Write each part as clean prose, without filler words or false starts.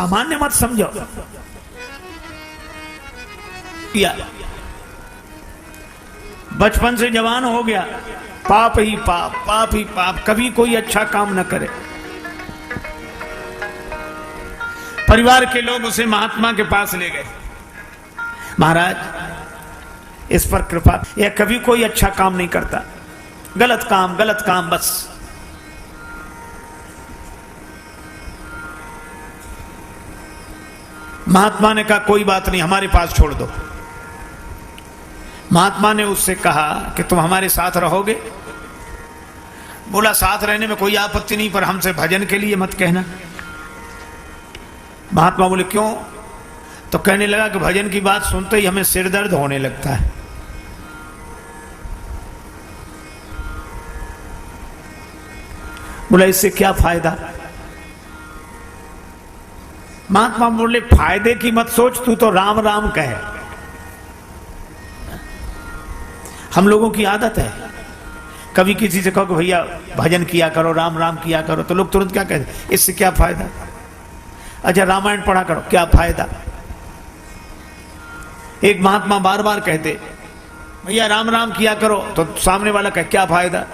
सामान्य मत समझो। या बचपन से जवान हो गया, पाप ही पाप, पाप ही पाप, कभी कोई अच्छा काम न करे। परिवार के लोग उसे महात्मा के पास ले गए, महाराज इस पर कृपा, यह कभी कोई अच्छा काम नहीं करता, गलत काम बस। महात्मा ने कहा कोई बात नहीं, हमारे पास छोड़ दो। महात्मा ने उससे कहा कि तुम हमारे साथ रहोगे? बोला साथ रहने में कोई आपत्ति नहीं, पर हमसे भजन के लिए मत कहना। महात्मा बोले क्यों? तो कहने लगा कि भजन की बात सुनते ही हमें सिर दर्द होने लगता है। बोला इससे क्या फायदा? महात्मा बोले फायदे की मत सोच, तू तो राम राम कहे। हम लोगों की आदत है, कभी किसी से कहो कि भैया भजन किया करो, राम राम किया करो, तो लोग तुरंत क्या कहते, इससे क्या फायदा? अच्छा रामायण पढ़ा करो, क्या फायदा? एक महात्मा बार बार कहते भैया राम राम किया करो, तो सामने वाला कहे क्या फायदा?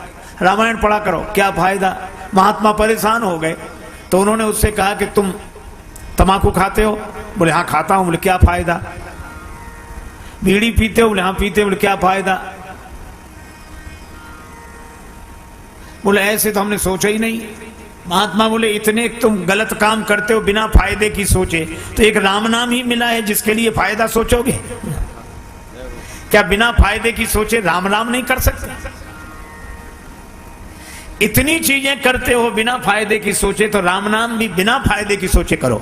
रामायण पढ़ा करो, क्या फायदा? महात्मा परेशान हो गए, तो उन्होंने उससे कहा कि तुम तमाकू खाते हो? बोले हाँ खाता हूं। बोले क्या फायदा? बीड़ी पीते हो? बोले हाँ पीते। बोले क्या फायदा? बोले ऐसे तो हमने सोचा ही नहीं। महात्मा बोले इतने तुम गलत काम करते हो बिना फायदे की सोचे, तो एक राम नाम ही मिला है जिसके लिए फायदा सोचोगे? क्या बिना फायदे की सोचे राम नाम नहीं कर सकते? इतनी चीजें करते हो बिना फायदे की सोचे, तो राम नाम भी बिना फायदे की सोचे करो।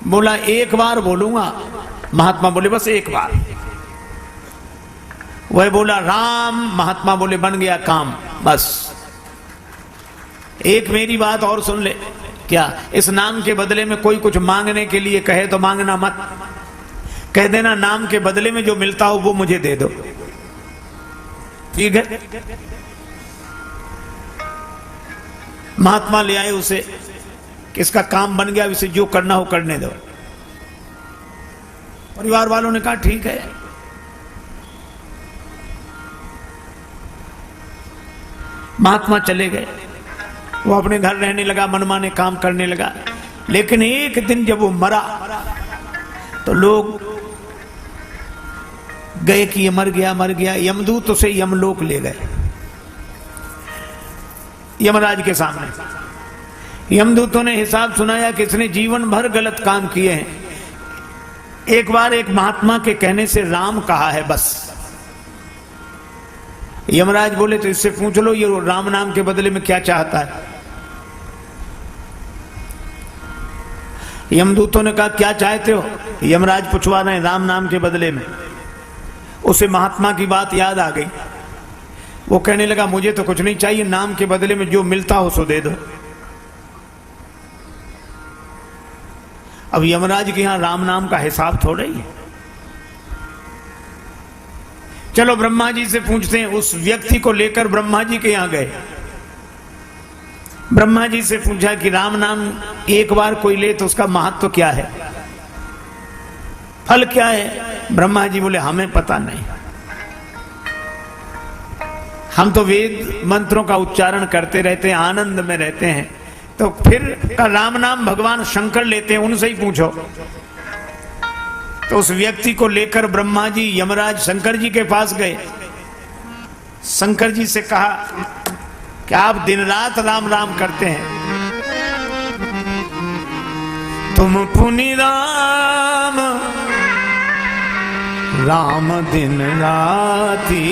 बोला एक बार बोलूंगा। महात्मा बोले बस एक बार। वह बोला राम, महात्मा बोले बन गया काम, बस। एक मेरी बात और सुन ले। क्या? इस नाम के बदले में कोई कुछ मांगने के लिए कहे तो मांगना मत, कह देना नाम के बदले में जो मिलता हो वो मुझे दे दो, ठीक है? महात्मा ले आए उसे, किसका काम बन गया, इसे जो करना हो करने दो। परिवार वालों ने कहा ठीक है। महात्मा चले गए, वो अपने घर रहने लगा, मनमाने काम करने लगा। लेकिन एक दिन जब वो मरा तो लोग गए कि ये मर गया मर गया। यमदूत उसे यमलोक ले गए, यमराज के सामने। यमदूतों ने हिसाब सुनाया कि इसने जीवन भर गलत काम किए हैं, एक बार एक महात्मा के कहने से राम कहा है बस। यमराज बोले तो इससे पूछ लो ये राम नाम के बदले में क्या चाहता है। यमदूतों ने कहा क्या चाहते हो? यमराज पूछवा रहे हैं राम नाम के बदले में। उसे महात्मा की बात याद आ गई, वो कहने लगा मुझे तो कुछ नहीं चाहिए, नाम के बदले में जो मिलता हो सो दे दो। अब यमराज के यहां राम नाम का हिसाब थोड़ा ही है। चलो ब्रह्मा जी से पूछते हैं। उस व्यक्ति को लेकर ब्रह्मा जी के यहां गए। ब्रह्मा जी से पूछा कि राम नाम एक बार कोई ले तो उसका महत्व क्या है, फल क्या है? ब्रह्मा जी बोले हमें पता नहीं, हम तो वेद मंत्रों का उच्चारण करते रहते हैं, आनंद में रहते हैं। तो फिर राम नाम भगवान शंकर लेते हैं, उनसे ही पूछो। तो उस व्यक्ति को लेकर ब्रह्मा जी यमराज शंकर जी के पास गए। शंकर जी से कहा कि आप दिन रात राम राम करते हैं, तुम पुनि राम राम दिन राती,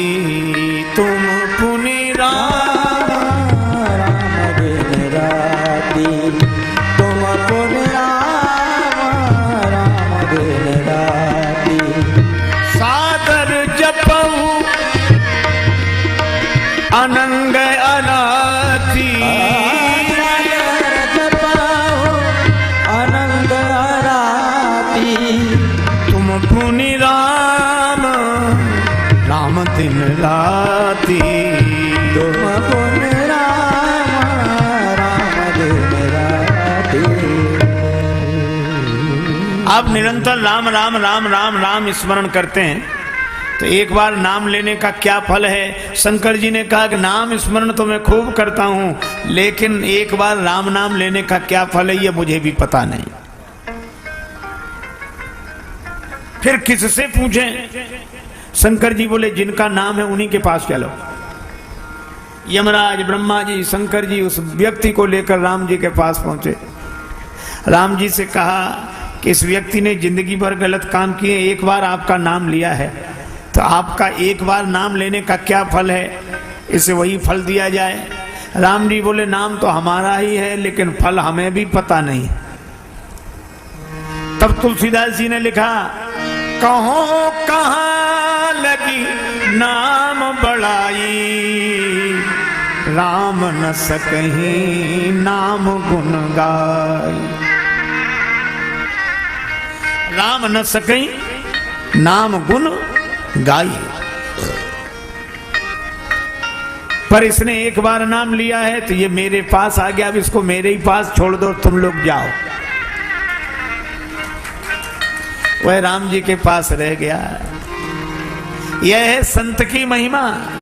तुम पुनि राम राम दिन राती, तुम पुनि राम राम दिन राती। सादर जपऊ अनंग अनाथी, अनंग अनाथी, तुम पुनि राम राम दिन राती, तुम अब निरंतर राम राम राम राम राम स्मरण करते हैं तो एक बार नाम लेने का क्या फल है। शंकर जी ने कहा कि नाम स्मरण तो मैं खूब करता हूं, लेकिन एक बार राम नाम लेने का क्या फल है ये मुझे भी पता नहीं। फिर किससे पूछें? शंकर जी बोले जिनका नाम है उन्हीं के पास चलो। यमराज, ब्रह्मा जी, शंकर जी उस व्यक्ति को लेकर राम जी के पास पहुंचे। राम जी से कहा कि इस व्यक्ति ने जिंदगी भर गलत काम किए, एक बार आपका नाम लिया है तो आपका एक बार नाम लेने का क्या फल है, इसे वही फल दिया जाए। राम जी बोले नाम तो हमारा ही है लेकिन फल हमें भी पता नहीं। तब तुलसीदास जी ने लिखा, कहो कहाँ लगी नाम बड़ाई, राम न सकहीं नाम गुण गाई। राम न सकहीं नाम गुण गाई। पर इसने एक बार नाम लिया है तो ये मेरे पास आ गया, अब इसको मेरे ही पास छोड़ दो, तुम लोग जाओ। वह राम जी के पास रह गया। यह है संत की महिमा।